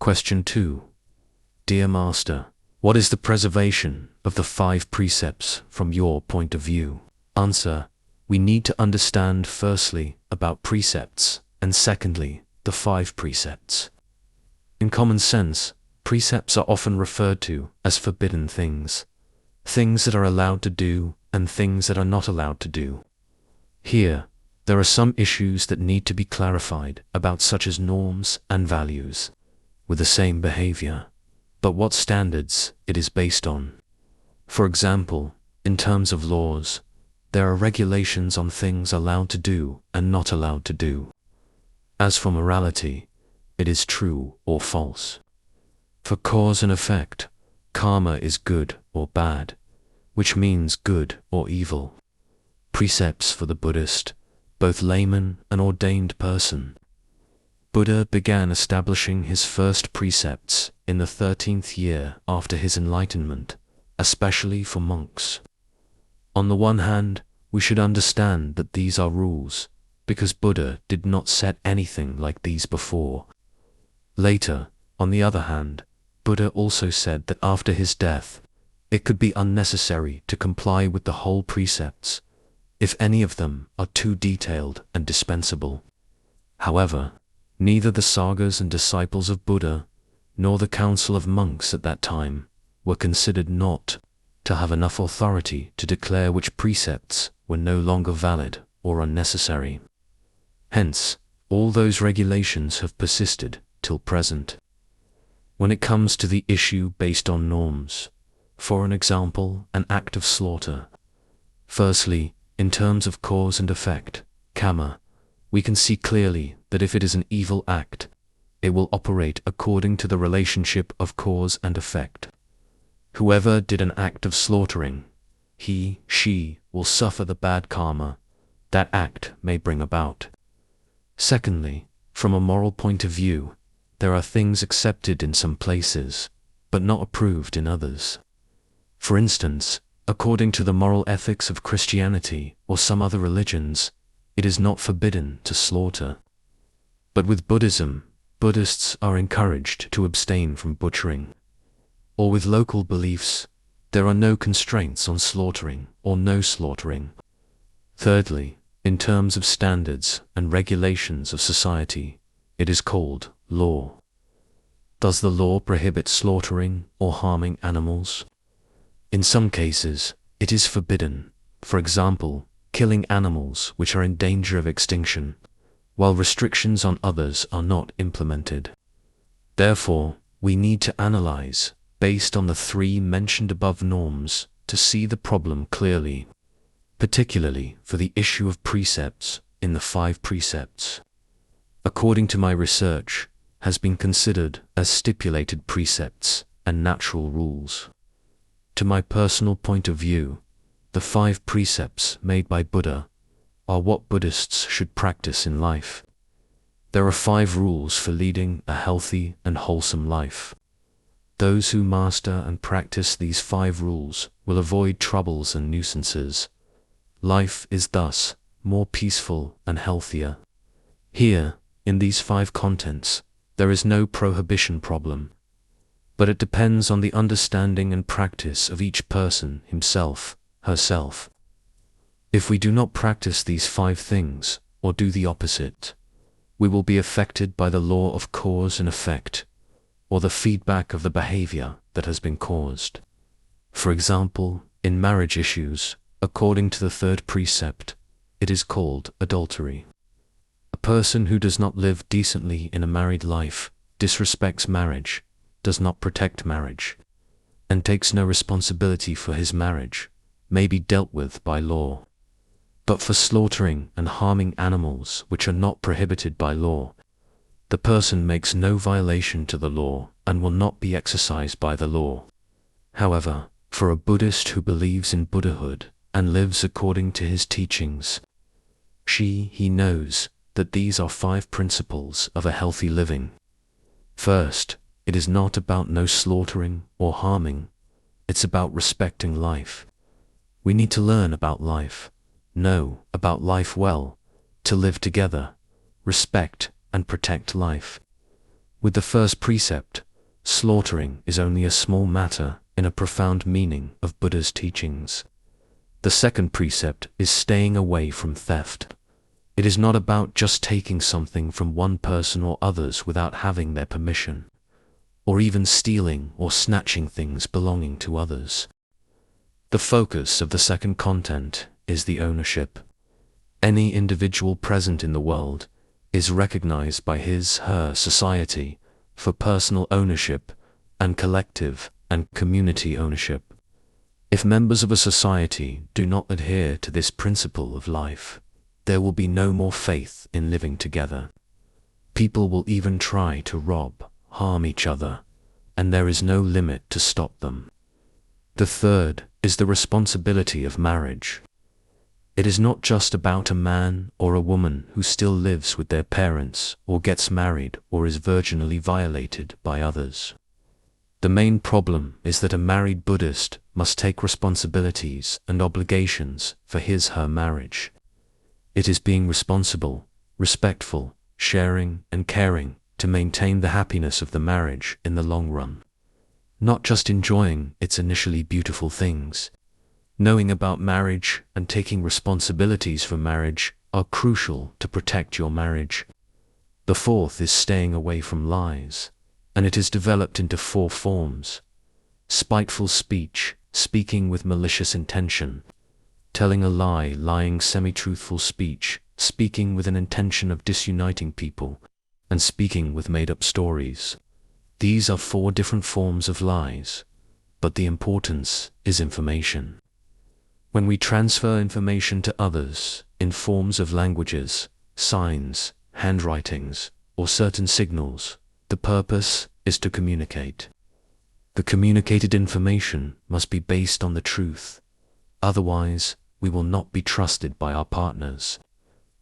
Question 2. Dear Master, what is the preservation of the 5 precepts from your point of view? Answer. We need to understand firstly about precepts and secondly the 5 precepts. In common sense, precepts are often referred to as forbidden things, things that are allowed to do and things that are not allowed to do. Here, there are some issues that need to be clarified about such as norms and values with the same behavior, but what standards it is based on. For example, in terms of laws, there are regulations on things allowed to do and not allowed to do. As for morality, it is true or false. For cause and effect, karma is good or bad, which means good or evil. Precepts for the Buddhist, both layman and ordained person. Buddha began establishing his first precepts in the 13th year after his enlightenment, especially for monks. On the one hand, we should understand that these are rules, because Buddha did not set anything like these before. Later, on the other hand, Buddha also said that after his death, it could be unnecessary to comply with the whole precepts, if any of them are too detailed and dispensable. However, neither the sagas and disciples of Buddha, nor the council of monks at that time, were considered not to have enough authority to declare which precepts were no longer valid or unnecessary. Hence, all those regulations have persisted till present. When it comes to the issue based on norms, for an example, an act of slaughter, firstly, in terms of cause and effect, karma, we can see clearly that if it is an evil act, it will operate according to the relationship of cause and effect. Whoever did an act of slaughtering, he, she will suffer the bad karma that act may bring about. Secondly, from a moral point of view, there are things accepted in some places, but not approved in others. For instance, according to the moral ethics of Christianity or some other religions, it is not forbidden to slaughter. But with Buddhism, Buddhists are encouraged to abstain from butchering. Or with local beliefs, there are no constraints on slaughtering or no slaughtering. Thirdly, in terms of standards and regulations of society, it is called law. Does the law prohibit slaughtering or harming animals? In some cases, it is forbidden, for example, killing animals which are in danger of extinction, while restrictions on others are not implemented. Therefore, we need to analyze, based on the 3 mentioned above norms, to see the problem clearly, particularly for the issue of precepts in the 5 precepts. According to my research, has been considered as stipulated precepts and natural rules. To my personal point of view, the 5 precepts made by Buddha are what Buddhists should practice in life. There are 5 rules for leading a healthy and wholesome life. Those who master and practice these 5 rules will avoid troubles and nuisances. Life is thus more peaceful and healthier. Here, in these 5 contents, there is no prohibition problem, but it depends on the understanding and practice of each person himself, herself. If we do not practice these 5 things, or do the opposite, we will be affected by the law of cause and effect, or the feedback of the behavior that has been caused. For example, in marriage issues, according to the 3rd precept, it is called adultery. A person who does not live decently in a married life, disrespects marriage, does not protect marriage, and takes no responsibility for his marriage, may be dealt with by law. But for slaughtering and harming animals which are not prohibited by law, the person makes no violation to the law and will not be exercised by the law. However, for a Buddhist who believes in Buddhahood and lives according to his teachings, he knows that these are 5 principles of a healthy living. First, it is not about no slaughtering or harming, it's about respecting life. We need to learn about life, know about life well, to live together, respect and protect life. With the first precept, slaughtering is only a small matter in a profound meaning of Buddha's teachings. The second precept is staying away from theft. It is not about just taking something from one person or others without having their permission, or even stealing or snatching things belonging to others. The focus of the second content is the ownership. Any individual present in the world is recognized by his/her society for personal ownership and collective and community ownership. If members of a society do not adhere to this principle of life, there will be no more faith in living together. People will even try to rob, harm each other, and there is no limit to stop them. The third is the responsibility of marriage. It is not just about a man or a woman who still lives with their parents or gets married or is virginally violated by others. The main problem is that a married Buddhist must take responsibilities and obligations for his/her marriage. It is being responsible, respectful, sharing, and caring to maintain the happiness of the marriage in the long run. Not just enjoying its initially beautiful things. Knowing about marriage and taking responsibilities for marriage are crucial to protect your marriage. The fourth is staying away from lies, and it is developed into 4 forms: spiteful speech, speaking with malicious intention; telling a lie, lying semi-truthful speech, speaking with an intention of disuniting people; and speaking with made-up stories. These are 4 different forms of lies, but the importance is information. When we transfer information to others in forms of languages, signs, handwritings, or certain signals, the purpose is to communicate. The communicated information must be based on the truth, otherwise we will not be trusted by our partners,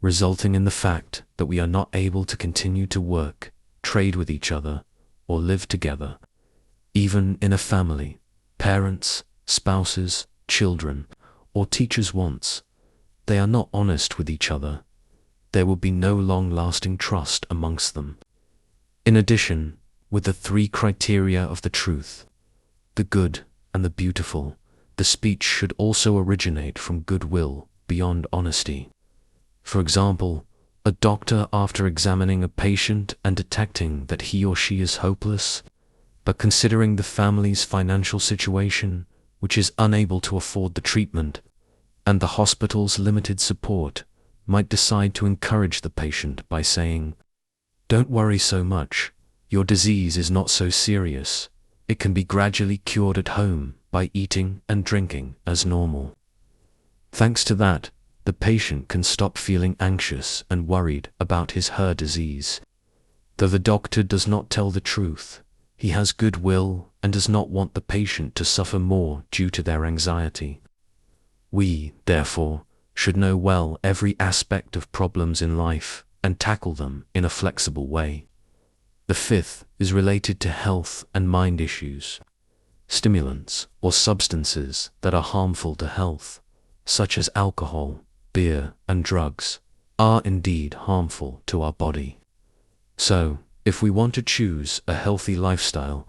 resulting in the fact that we are not able to continue to work, trade with each other, or live together. Even in a family, parents, spouses, children, or teachers once they are not honest with each other, there will be no long-lasting trust amongst them. In addition, with the 3 criteria of the truth, the good and the beautiful, the speech should also originate from goodwill beyond honesty. For example, a doctor, after examining a patient and detecting that he or she is hopeless, but considering the family's financial situation, which is unable to afford the treatment, and the hospital's limited support, might decide to encourage the patient by saying, "Don't worry so much, your disease is not so serious, it can be gradually cured at home by eating and drinking as normal." Thanks to that, the patient can stop feeling anxious and worried about his/her disease. Though the doctor does not tell the truth, he has goodwill and does not want the patient to suffer more due to their anxiety. We, therefore, should know well every aspect of problems in life and tackle them in a flexible way. The fifth is related to health and mind issues. Stimulants or substances that are harmful to health, such as alcohol, beer, and drugs, are indeed harmful to our body. So, if we want to choose a healthy lifestyle,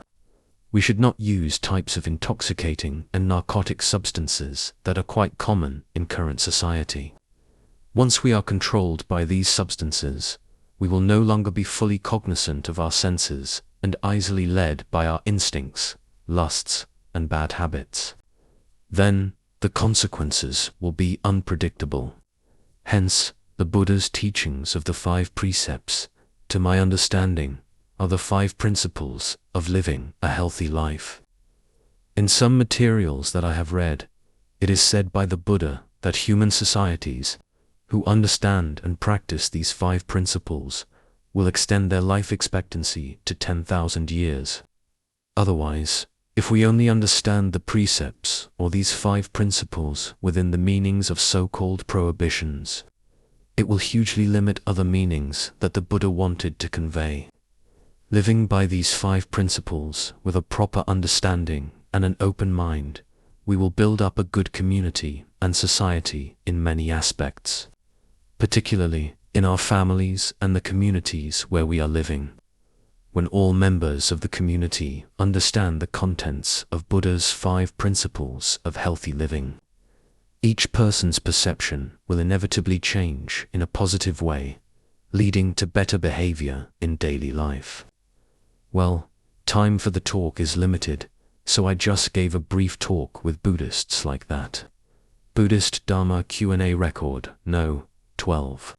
we should not use types of intoxicating and narcotic substances that are quite common in current society. Once we are controlled by these substances, we will no longer be fully cognizant of our senses and easily led by our instincts, lusts, and bad habits. Then, the consequences will be unpredictable. Hence, the Buddha's teachings of the 5 precepts, to my understanding, are the 5 principles of living a healthy life. In some materials that I have read, it is said by the Buddha that human societies, who understand and practice these 5 principles, will extend their life expectancy to 10,000 years. Otherwise, if we only understand the precepts or these 5 principles within the meanings of so-called prohibitions, it will hugely limit other meanings that the Buddha wanted to convey. Living by these 5 principles with a proper understanding and an open mind, we will build up a good community and society in many aspects, particularly in our families and the communities where we are living. when all members of the community understand the contents of Buddha's 5 principles of healthy living. Each person's perception will inevitably change in a positive way, leading to better behavior in daily life. Well, time for the talk is limited, so I just gave a brief talk with Buddhists like that. Buddhist Dharma Q&A record, No. 12.